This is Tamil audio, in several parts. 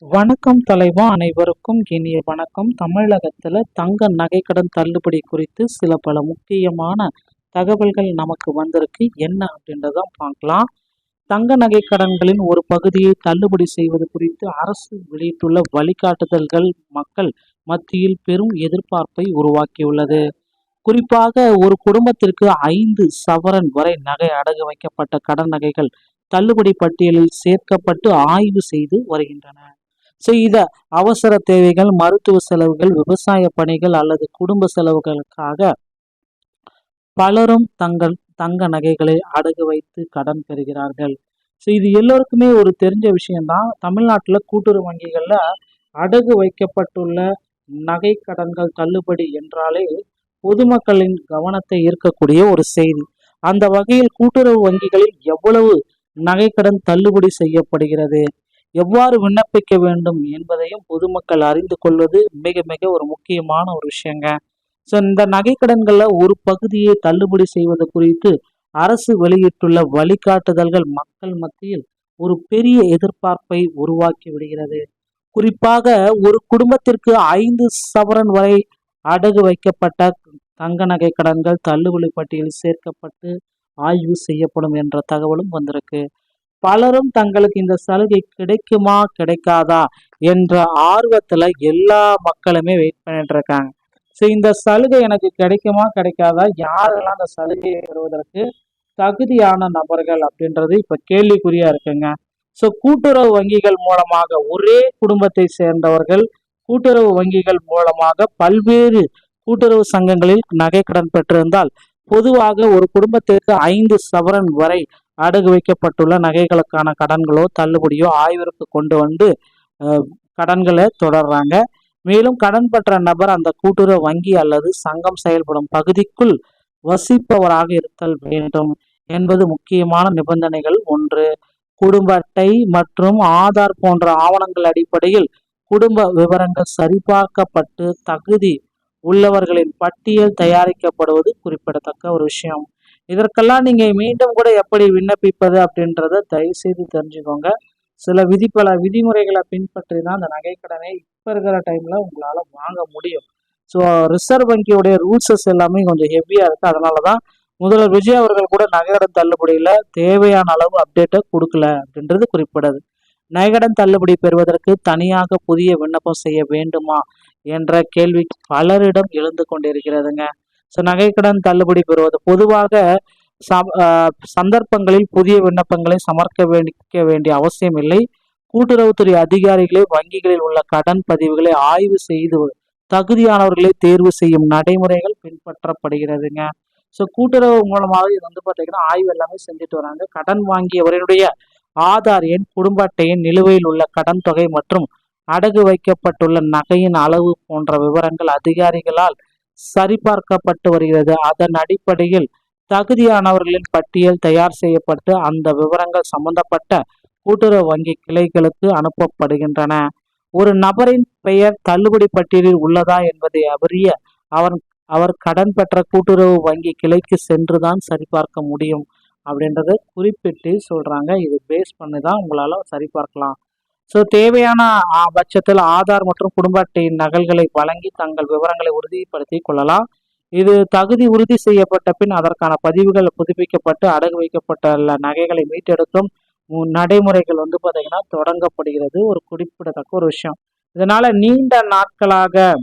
வணக்கம் தலைவா, அனைவருக்கும் இனிய வணக்கம். தமிழகத்துல தங்க நகைக்கடன் தள்ளுபடி குறித்து சில பல முக்கியமான தகவல்கள் நமக்கு வந்திருக்கு. என்ன அப்படின்றதான் பார்க்கலாம். தங்க நகைக்கடன்களின் ஒரு பகுதியை தள்ளுபடி செய்வது குறித்து அரசு வெளியிட்டுள்ள வழிகாட்டுதல்கள் மக்கள் மத்தியில் பெரும் எதிர்பார்ப்பை உருவாக்கியுள்ளது. குறிப்பாக ஒரு குடும்பத்திற்கு 5 சவரன் வரை நகை அடகு வைக்கப்பட்ட கடன் நகைகள் தள்ளுபடி பட்டியலில் சேர்க்கப்பட்டு ஆய்வு செய்து வருகின்றன. இத அவசர தேவைகள், மருத்துவ செலவுகள், விவசாய பணிகள் அல்லது குடும்ப செலவுகளுக்காக பலரும் தங்கள் தங்க நகைகளை அடகு வைத்து கடன் பெறுகிறார்கள். இது எல்லோருக்குமே ஒரு தெரிஞ்ச விஷயம்தான். தமிழ்நாட்டுல கூட்டுறவு வங்கிகள்ல அடகு வைக்கப்பட்டுள்ள நகை கடன்கள் தள்ளுபடி என்றாலே பொதுமக்களின் கவனத்தை ஈர்க்கக்கூடிய ஒரு செய்தி. அந்த வகையில் கூட்டுறவு வங்கிகளில் எவ்வளவு நகைக்கடன் தள்ளுபடி செய்யப்படுகிறது, எவ்வாறு விண்ணப்பிக்க வேண்டும் என்பதையும் பொதுமக்கள் அறிந்து கொள்வது மிக மிக ஒரு முக்கியமான ஒரு விஷயங்க. இந்த நகைக்கடன்கள்ல ஒரு பகுதியை தள்ளுபடி செய்வது குறித்து அரசு வெளியிட்டுள்ள வழிகாட்டுதல்கள் மக்கள் மத்தியில் ஒரு பெரிய எதிர்பார்ப்பை உருவாக்கி விடுகிறது. குறிப்பாக ஒரு குடும்பத்திற்கு 5 சவரன் வரை அடகு வைக்கப்பட்ட தங்க நகை கடன்கள் தள்ளுபடி பட்டியலில் சேர்க்கப்பட்டு ஆய்வு செய்யப்படும் என்ற தகவலும் வந்திருக்கு. பலரும் தங்களுக்கு இந்த சலுகை கிடைக்குமா கிடைக்காதா என்ற ஆர்வத்துல எல்லா மக்களுமே வெயிட் பண்ணிட்டு இருக்காங்க. இந்த சலுகை எனக்கு கிடைக்குமா கிடைக்காதா, யாரெல்லாம் அந்த சலுகையை பெறுவதற்கு தகுதியான நபர்கள் அப்படின்றது இப்ப கேள்விக்குறியா இருக்குங்க. கூட்டுறவு வங்கிகள் மூலமாக ஒரே குடும்பத்தை சேர்ந்தவர்கள் கூட்டுறவு வங்கிகள் மூலமாக பல்வேறு கூட்டுறவு சங்கங்களில் நகை கடன் பெற்றிருந்தால் பொதுவாக ஒரு குடும்பத்திற்கு 5 சவரன் வரை அடகு வைக்கப்பட்டுள்ள நகைகளுக்கான கடன்களோ தள்ளுபடியோ ஆய்விற்கு கொண்டு வந்து கடன்களை தொடர்றாங்க. மேலும் கடன் பெற்ற நபர் அந்த கூட்டுறவு வங்கி அல்லது சங்கம் செயல்படும் பகுதிக்குள் வசிப்பவராக இருத்தல் வேண்டும் என்பது முக்கியமான நிபந்தனைகள். ஒன்று, குடும்ப அட்டை மற்றும் ஆதார் போன்ற ஆவணங்கள் அடிப்படையில் குடும்ப விவரங்கள் சரிபார்க்கப்பட்டு தகுதி உள்ளவர்களின் பட்டியல் தயாரிக்கப்படுவது குறிப்பிடத்தக்க ஒரு விஷயம். இதற்கெல்லாம் நீங்க மீண்டும் கூட எப்படி விண்ணப்பிப்பது அப்படின்றத தயவு செய்து தெரிஞ்சுக்கோங்க. சில விதிமுறைகளை பின்பற்றி தான் அந்த நகைக்கடனை இப்ப இருக்கிற டைம்ல உங்களால வாங்க முடியும். ரிசர்வ் வங்கியுடைய ரூல்ஸஸ் எல்லாமே கொஞ்சம் ஹெவியா இருக்கு. அதனாலதான் முதல்வர் விஜய் அவர்கள் கூட நகைக்கடன் தள்ளுபடியில தேவையான அளவு அப்டேட்டை கொடுக்கல அப்படின்றது குறிப்பிடுது. நகைக்கடன் தள்ளுபடி பெறுவதற்கு தனியாக புதிய விண்ணப்பம் செய்ய வேண்டுமா என்ற கேள்வி பலரிடம் எழுந்து கொண்டிருக்கிறதுங்க. நகைக்கடன் தள்ளுபடி பெறுவது பொதுவாக சந்தர்ப்பங்களில் புதிய விண்ணப்பங்களை சமர்ப்பிக்க வேண்டிய அவசியம் இல்லை. கூட்டுறவுத்துறை அதிகாரிகளே வங்கிகளில் உள்ள கடன் பதிவுகளை ஆய்வு செய்து தகுதியானவர்களை தேர்வு செய்யும் நடைமுறைகள் பின்பற்றப்படுகிறதுங்க. கூட்டுறவு மூலமாக இது பார்த்தீங்கன்னா ஆய்வு எல்லாமே செஞ்சுட்டு வராங்க. கடன் வாங்கியவர்களுடைய ஆதார் எண், குடும்ப அட்டையின், நிலுவையில் உள்ள கடன் தொகை மற்றும் அடகு வைக்கப்பட்டுள்ள நகையின் அளவு போன்ற விவரங்கள் அதிகாரிகளால் சரிபார்க்கப்பட்டு வருகிறது. அதன் அடிப்படையில் தகுதியானவர்களின் பட்டியல் தயார் செய்யப்பட்டு அந்த விவரங்கள் சம்பந்தப்பட்ட கூட்டுறவு வங்கி கிளைகளுக்கு அனுப்பப்படுகின்றன. ஒரு நபரின் பெயர் தள்ளுபடி பட்டியலில் உள்ளதா என்பதை அறிய அவர் கடன் பெற்ற கூட்டுறவு வங்கி கிளைக்கு சென்றுதான் சரிபார்க்க முடியும் அப்படின்றத குறிப்பிட்டு சொல்றாங்க. இது பேஸ் பண்ணி தான் உங்களால சரிபார்க்கலாம். தேவையான பட்சத்தில் ஆதார் மற்றும் குடும்ப அட்டையின் நகல்களை வழங்கி தங்கள் விவரங்களை உறுதிப்படுத்திக் கொள்ளலாம். இது தகுதி உறுதி செய்யப்பட்ட பின் அதற்கான பதிவுகள் புதுப்பிக்கப்பட்டு அடகு வைக்கப்பட்ட நகைகளை மீட்டெடுக்கும் நடைமுறைகள் பார்த்தீங்கன்னா தொடங்கப்படுகிறது. ஒரு குறிப்பிடத்தக்க ஒரு விஷயம். இதனால நீண்ட நாட்களாக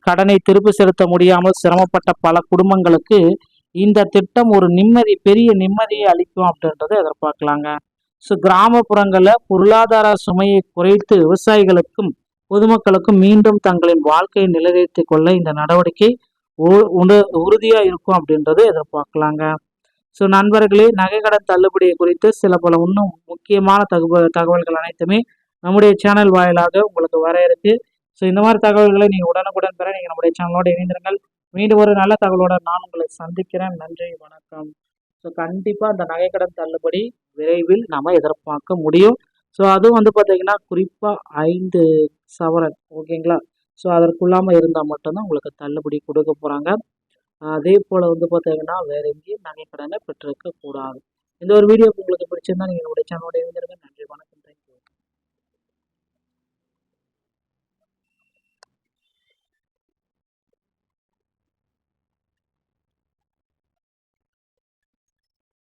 கடனை திருப்பி செலுத்த முடியாமல் சிரமப்பட்ட பல குடும்பங்களுக்கு இந்த திட்டம் ஒரு பெரிய நிம்மதியை அளிக்கும் அப்படின்றத எதிர்பார்க்கலாங்க. கிராமப்புறங்கள்ல பொருளாதார சுமையை குறைத்து விவசாயிகளுக்கும் பொதுமக்களுக்கும் மீண்டும் தங்களின் வாழ்க்கையை நிலைநிறுத்திக் கொள்ள இந்த நடவடிக்கை உறுதியா இருக்கும் அப்படின்றத எதிர்பார்க்கலாங்க. நண்பர்களே, நகைக்கடன் தள்ளுபடியை குறித்து சில பல இன்னும் முக்கியமான தகவல்கள் அனைத்துமே நம்முடைய சேனல் வாயிலாக உங்களுக்கு வர இருக்கு. இந்த மாதிரி தகவல்களை நீங்க உடனுக்குடன் பெற நீங்க நம்முடைய சேனலோட இணைந்திருங்கள். மீண்டும் ஒரு நல்ல தகவலோட நான் உங்களை சந்திக்கிறேன். நன்றி, வணக்கம். கண்டிப்பா அந்த நகைக்கடன் தள்ளுபடி விரைவில் நாம எதிர்பார்க்க முடியும். அதுவும் பார்த்தீங்கன்னா குறிப்பா 5 சவரன், ஓகேங்களா. அதற்குள்ளாம இருந்தால் மட்டும்தான் உங்களுக்கு தள்ளுபடி கொடுக்க போறாங்க. அதே போல பார்த்தீங்கன்னா வேற எங்கேயும் நகைக்கடனை பெற்றிருக்க கூடாது. இந்த ஒரு வீடியோ உங்களுக்கு பிடிச்சிருந்தா நீங்க என்னுடைய சேனலோட இருந்திருங்க.